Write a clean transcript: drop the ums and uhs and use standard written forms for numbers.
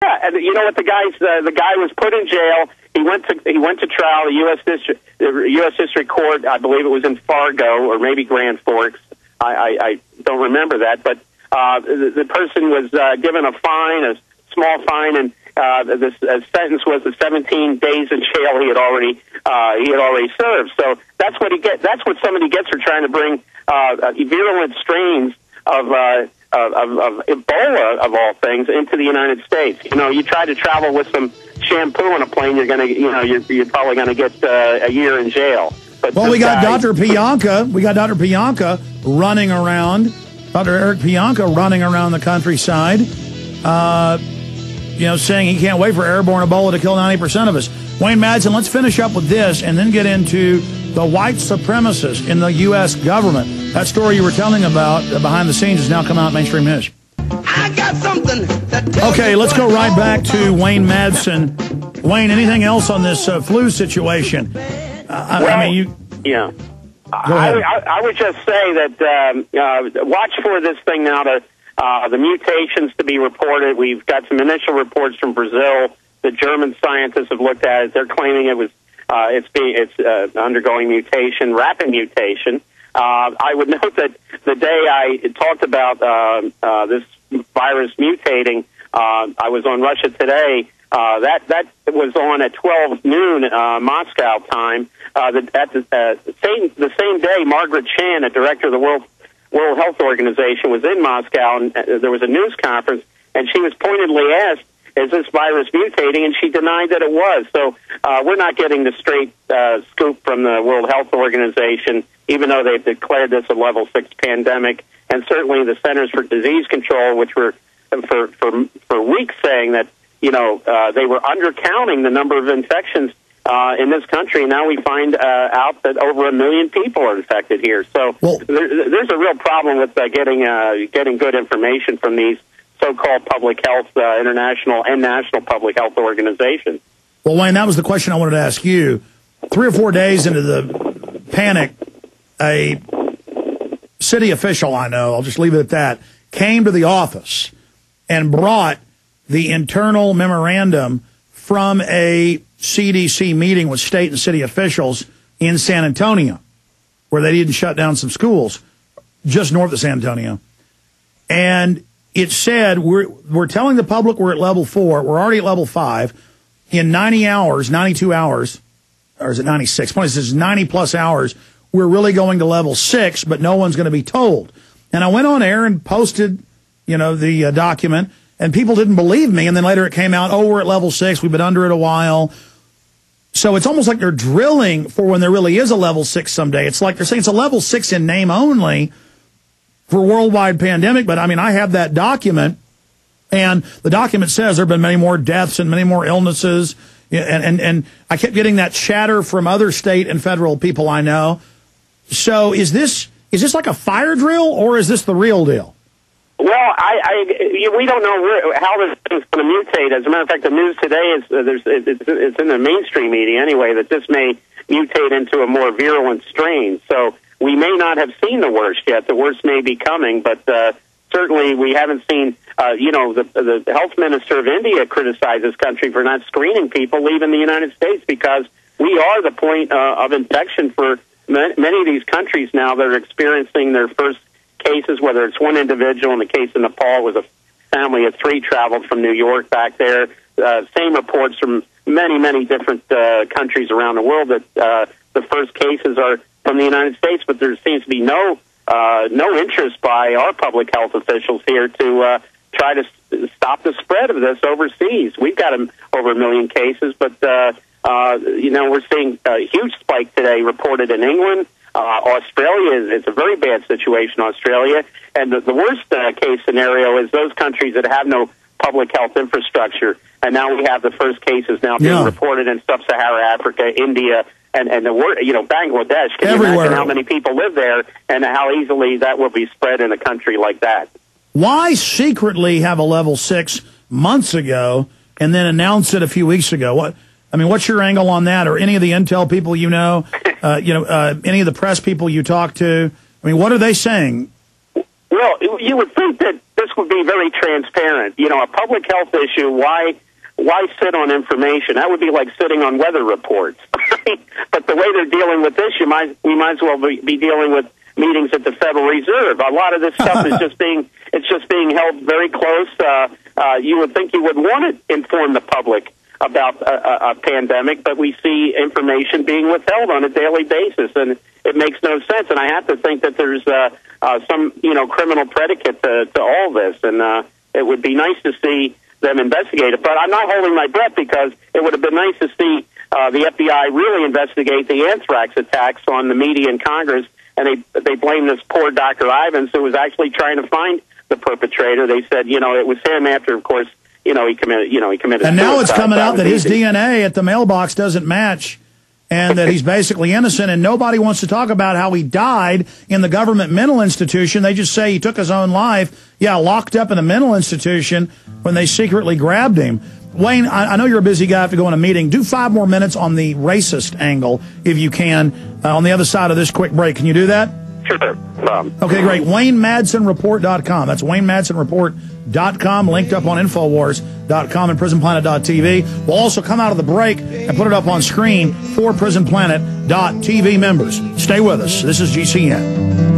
Yeah, and you know what? The guy was put in jail. He went to trial. The U.S. District Court, I believe it was in Fargo or maybe Grand Forks. I don't remember that, but the person was given a fine, a small fine, and the sentence was the 17 days in jail he had already served. So that's what he gets. That's what somebody gets for trying to bring virulent strains of Ebola, of all things, into the United States. You know, you try to travel with some shampoo on a plane, you're probably gonna get a year in jail. But well, we got Dr. Pianka. We got Dr. Pianka running around. Dr. Eric Pianka running around the countryside, saying he can't wait for airborne Ebola to kill 90% of us. Wayne Madsen, let's finish up with this and then get into the white supremacists in the U.S. government. That story you were telling about behind the scenes has now come out in mainstream news. I got something that okay, let's go right back to Wayne Madsen. Wayne, anything else on this flu situation? I would just say that watch for this thing now to the mutations to be reported. We've got some initial reports from Brazil. The German scientists have looked at it. They're claiming it's undergoing mutation, rapid mutation. I would note that the day I talked about this virus mutating, I was on Russia Today. That was on at 12 noon Moscow time. The same day, Margaret Chan, a director of the World Health Organization, was in Moscow, and there was a news conference, and she was pointedly asked, "Is this virus mutating?" And she denied that it was. So we're not getting the straight scoop from the World Health Organization, even though they've declared this a level 6 pandemic, and certainly the Centers for Disease Control, which were for weeks saying that they were undercounting the number of infections in this country. Now we find out that over 1 million people are infected here. So there's a real problem with getting good information from these so-called public health, international and national public health organizations. Well, Wayne, that was the question I wanted to ask you. 3 or 4 days into the panic, a city official I know, I'll just leave it at that, came to the office and brought the internal memorandum from a CDC meeting with state and city officials in San Antonio, where they didn't shut down some schools just north of San Antonio. And it said, we're telling the public we're at level 4. We're already at level 5. In 90 hours, 92 hours, or is it 96? Point is, 90 plus hours, we're really going to level 6, but no one's going to be told. And I went on air and posted, the document, and people didn't believe me. And then later it came out, we're at level 6. We've been under it a while. So it's almost like they're drilling for when there really is a level 6 someday. It's like they're saying it's a level 6 in name only for worldwide pandemic. But, I have that document, and the document says there have been many more deaths and many more illnesses. And I kept getting that chatter from other state and federal people I know. So is this like a fire drill, or is this the real deal? Well, we don't know how this thing's going to mutate. As a matter of fact, the news today it's in the mainstream media anyway that this may mutate into a more virulent strain. So we may not have seen the worst yet. The worst may be coming, but certainly we haven't seen. The health minister of India criticized this country for not screening people leaving the United States because we are the point of infection for many of these countries now that are experiencing their first cases, whether it's one individual. In the case of Nepal, was a family of 3 traveled from New York back there. Same reports from many different countries around the world that the first cases are from the United States, but there seems to be no interest by our public health officials here to try to stop the spread of this overseas. We've got over 1 million cases, but we're seeing a huge spike today reported in England. Australia it's a very bad situation in Australia, and the worst case scenario is those countries that have no public health infrastructure. And now we have the first cases now being reported in sub-Saharan Africa, India, and Bangladesh. Can you imagine how many people live there and how easily that will be spread in a country like that? Why secretly have a level 6 months ago and then announce it a few weeks ago? What's your angle on that, or any of the intel people you know, any of the press people you talk to? What are they saying? Well, you would think that this would be very transparent. You know, a public health issue, why sit on information? That would be like sitting on weather reports. But the way they're dealing with this, we might as well be dealing with meetings at the Federal Reserve. A lot of this stuff is just being held very close. You would think you would want to inform the public about a pandemic, but we see information being withheld on a daily basis, and it makes no sense. And I have to think that there's some, criminal predicate to all this, and it would be nice to see them investigate it. But I'm not holding my breath, because it would have been nice to see the FBI really investigate the anthrax attacks on the media in Congress, and they blame this poor Dr. Ivins, who was actually trying to find the perpetrator. They said, it was him after, of course, he committed. And now it's coming out that his DNA at the mailbox doesn't match, and that he's basically innocent, and nobody wants to talk about how he died in the government mental institution. They just say he took his own life. Yeah, locked up in a mental institution when they secretly grabbed him. Wayne, I know you're a busy guy. I have to go in a meeting. Do 5 more minutes on the racist angle, if you can, on the other side of this quick break. Can you do that? Sure. Okay, great. WayneMadsonReport.com. That's WayneMadsonReport.com, linked up on Infowars.com and PrisonPlanet.tv. We'll also come out of the break and put it up on screen for PrisonPlanet.tv members. Stay with us. This is GCN.